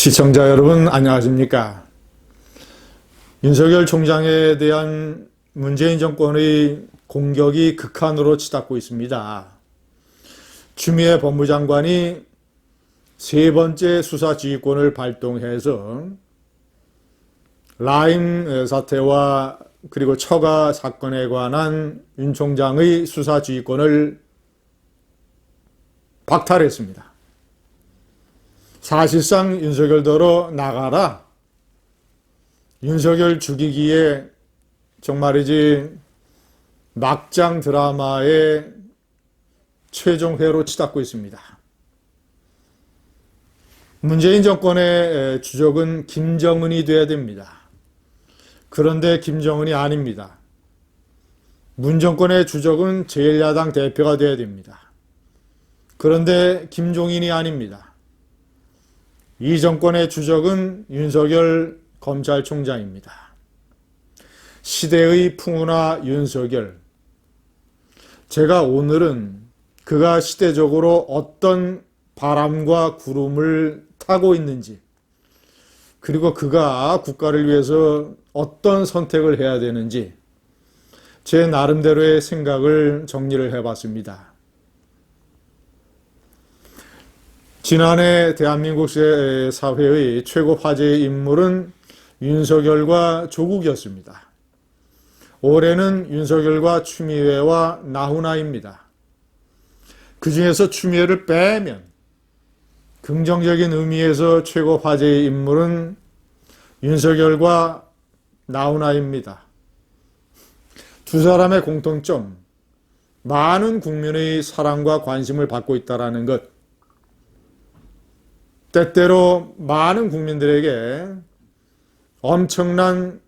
시청자 여러분 안녕하십니까? 윤석열 총장에 대한 문재인 정권의 공격이 극한으로 치닫고 있습니다. 추미애 법무장관이 세 번째 수사지휘권을 발동해서 라임 사태와 그리고 처가 사건에 관한 윤 총장의 수사지휘권을 박탈했습니다. 사실상 윤석열더러 나가라. 윤석열 죽이기에 정말이지 막장 드라마의 최종회로 치닫고 있습니다. 문재인 정권의 주적은 김정은이 돼야 됩니다. 그런데 김정은이 아닙니다. 문 정권의 주적은 제1야당 대표가 돼야 됩니다. 그런데 김종인이 아닙니다. 이 정권의 주적은 윤석열 검찰총장입니다. 시대의 풍운아 윤석열. 제가 오늘은 그가 시대적으로 어떤 바람과 구름을 타고 있는지, 그리고 그가 국가를 위해서 어떤 선택을 해야 되는지 제 나름대로의 생각을 정리를 해봤습니다. 지난해 대한민국 사회의 최고 화제의 인물은 윤석열과 조국이었습니다. 올해는 윤석열과 추미애와 나훈아입니다. 그 중에서 추미애를 빼면 긍정적인 의미에서 최고 화제의 인물은 윤석열과 나훈아입니다. 두 사람의 공통점, 많은 국민의 사랑과 관심을 받고 있다는 것, 때때로 많은 국민들에게 엄청난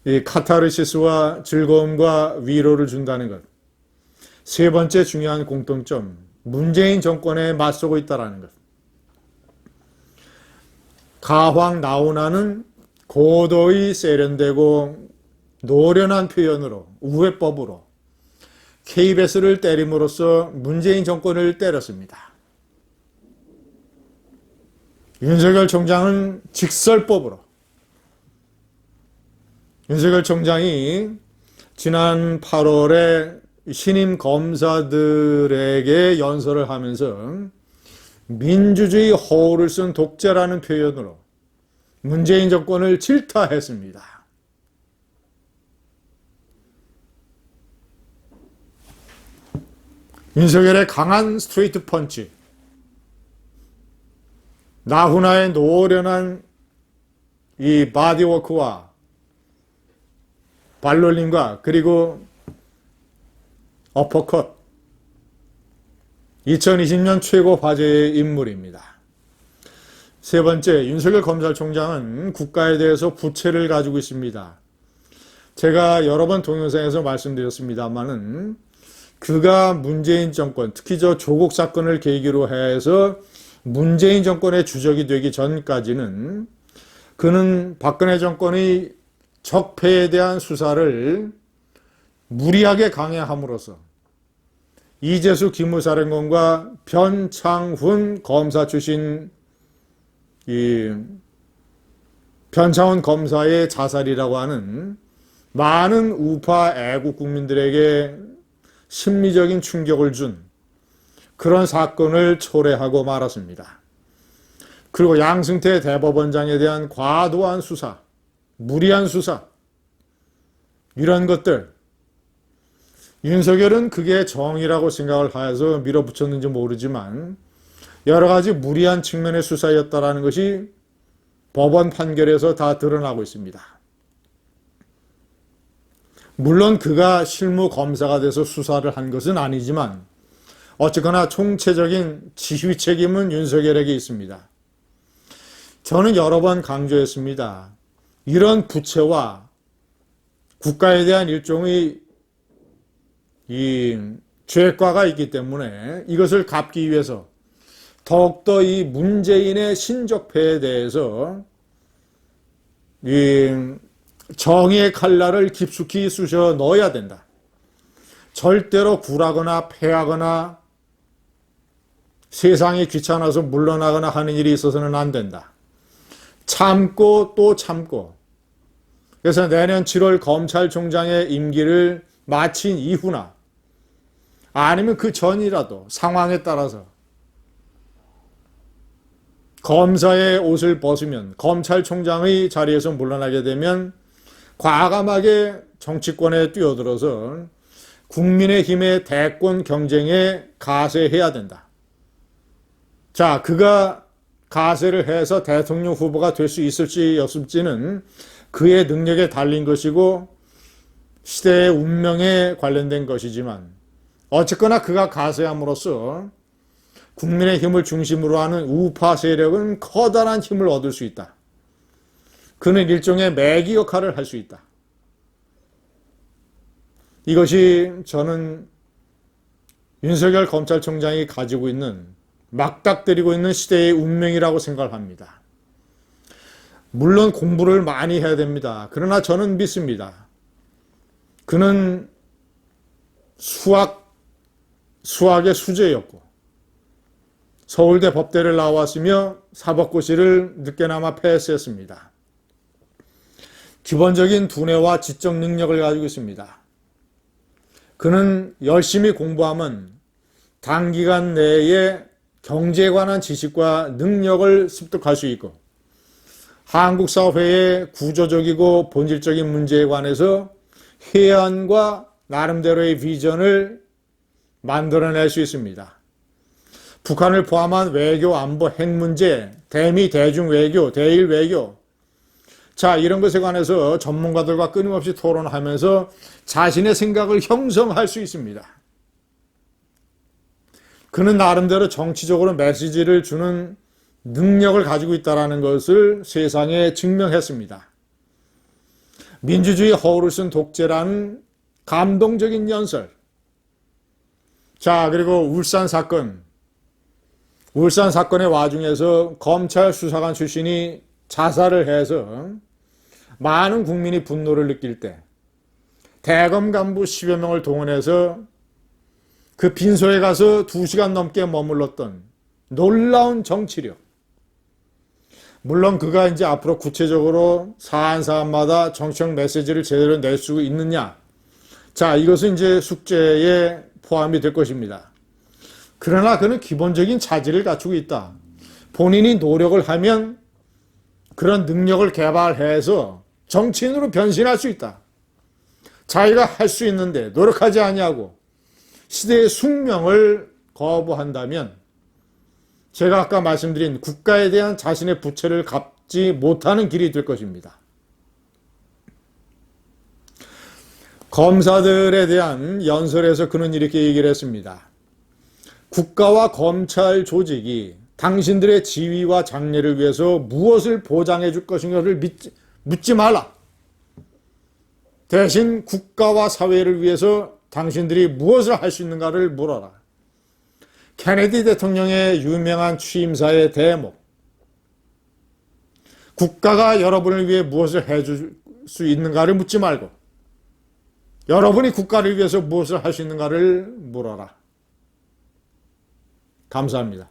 이 카타르시스와 즐거움과 위로를 준다는 것. 세 번째 중요한 공통점, 문재인 정권에 맞서고 있다는 것. 가황 나훈아는 고도의 세련되고 노련한 표현으로, 우회법으로 KBS를 때림으로써 문재인 정권을 때렸습니다. 윤석열 총장은 직설법으로, 윤석열 총장이 지난 8월에 신임 검사들에게 연설을 하면서 민주주의 허울을 쓴 독재라는 표현으로 문재인 정권을 질타했습니다. 윤석열의 강한 스트레이트 펀치, 나훈아의 노련한 이 바디워크와 발놀림과 그리고 어퍼컷, 2020년 최고 화제의 인물입니다. 세 번째, 윤석열 검찰총장은 국가에 대해서 부채를 가지고 있습니다. 제가 여러 번 동영상에서 말씀드렸습니다만은 그가 문재인 정권, 특히 저 조국 사건을 계기로 해서 문재인 정권의 주적이 되기 전까지는 그는 박근혜 정권의 적폐에 대한 수사를 무리하게 강행함으로써 이재수 기무사령관과 변창훈 검사 출신 변창훈 검사의 자살이라고 하는 많은 우파 애국 국민들에게 심리적인 충격을 준 그런 사건을 초래하고 말았습니다. 그리고 양승태 대법원장에 대한 과도한 수사, 무리한 수사, 이런 것들, 윤석열은 그게 정의라고 생각을 해서 밀어붙였는지 모르지만 여러 가지 무리한 측면의 수사였다는 것이 법원 판결에서 다 드러나고 있습니다. 물론 그가 실무 검사가 돼서 수사를 한 것은 아니지만 어쨌거나 총체적인 지휘 책임은 윤석열에게 있습니다. 저는 여러 번 강조했습니다. 이런 부채와 국가에 대한 일종의 이 죄과가 있기 때문에 이것을 갚기 위해서 더욱더 이 문재인의 신적폐에 대해서 이 정의의 칼날을 깊숙이 쑤셔 넣어야 된다. 절대로 굴하거나 패하거나 세상이 귀찮아서 물러나거나 하는 일이 있어서는 안 된다. 참고 또 참고. 그래서 내년 7월 검찰총장의 임기를 마친 이후나 아니면 그 전이라도 상황에 따라서 검사의 옷을 벗으면 검찰총장의 자리에서 물러나게 되면 과감하게 정치권에 뛰어들어서 국민의힘의 대권 경쟁에 가세해야 된다. 자, 그가 가세를 해서 대통령 후보가 될 수 있을지 없을지는 그의 능력에 달린 것이고 시대의 운명에 관련된 것이지만 어쨌거나 그가 가세함으로써 국민의힘을 중심으로 하는 우파 세력은 커다란 힘을 얻을 수 있다. 그는 일종의 매기 역할을 할 수 있다. 이것이 저는 윤석열 검찰총장이 가지고 있는 막닥뜨리고 있는 시대의 운명이라고 생각합니다. 물론 공부를 많이 해야 됩니다. 그러나 저는 믿습니다. 그는 수학의 수재였고 서울대 법대를 나왔으며 사법고시를 늦게나마 패스했습니다. 기본적인 두뇌와 지적 능력을 가지고 있습니다. 그는 열심히 공부하면 단기간 내에 경제에 관한 지식과 능력을 습득할 수 있고 한국 사회의 구조적이고 본질적인 문제에 관해서 해안과 나름대로의 비전을 만들어낼 수 있습니다. 북한을 포함한 외교, 안보, 핵 문제, 대미, 대중 외교, 대일 외교, 자, 이런 것에 관해서 전문가들과 끊임없이 토론하면서 자신의 생각을 형성할 수 있습니다. 그는 나름대로 정치적으로 메시지를 주는 능력을 가지고 있다는 것을 세상에 증명했습니다. 민주주의 허울을 쓴 독재라는 감동적인 연설. 자, 그리고 울산 사건의 와중에서 검찰 수사관 출신이 자살을 해서 많은 국민이 분노를 느낄 때 대검 간부 10여 명을 동원해서 그 빈소에 가서 2시간 넘게 머물렀던 놀라운 정치력. 물론 그가 이제 앞으로 구체적으로 사안마다 정치적 메시지를 제대로 낼 수 있느냐. 자, 이것은 이제 숙제에 포함이 될 것입니다. 그러나 그는 기본적인 자질을 갖추고 있다. 본인이 노력을 하면 그런 능력을 개발해서 정치인으로 변신할 수 있다. 자기가 할 수 있는데 노력하지 아니하고 시대의 숙명을 거부한다면 제가 아까 말씀드린 국가에 대한 자신의 부채를 갚지 못하는 길이 될 것입니다. 검사들에 대한 연설에서 그는 이렇게 얘기를 했습니다. 국가와 검찰 조직이 당신들의 지위와 장래를 위해서 무엇을 보장해 줄 것인가를 묻지 말라. 대신 국가와 사회를 위해서 당신들이 무엇을 할 수 있는가를 물어라. 케네디 대통령의 유명한 취임사의 대목. 국가가 여러분을 위해 무엇을 해줄 수 있는가를 묻지 말고 여러분이 국가를 위해서 무엇을 할 수 있는가를 물어라. 감사합니다.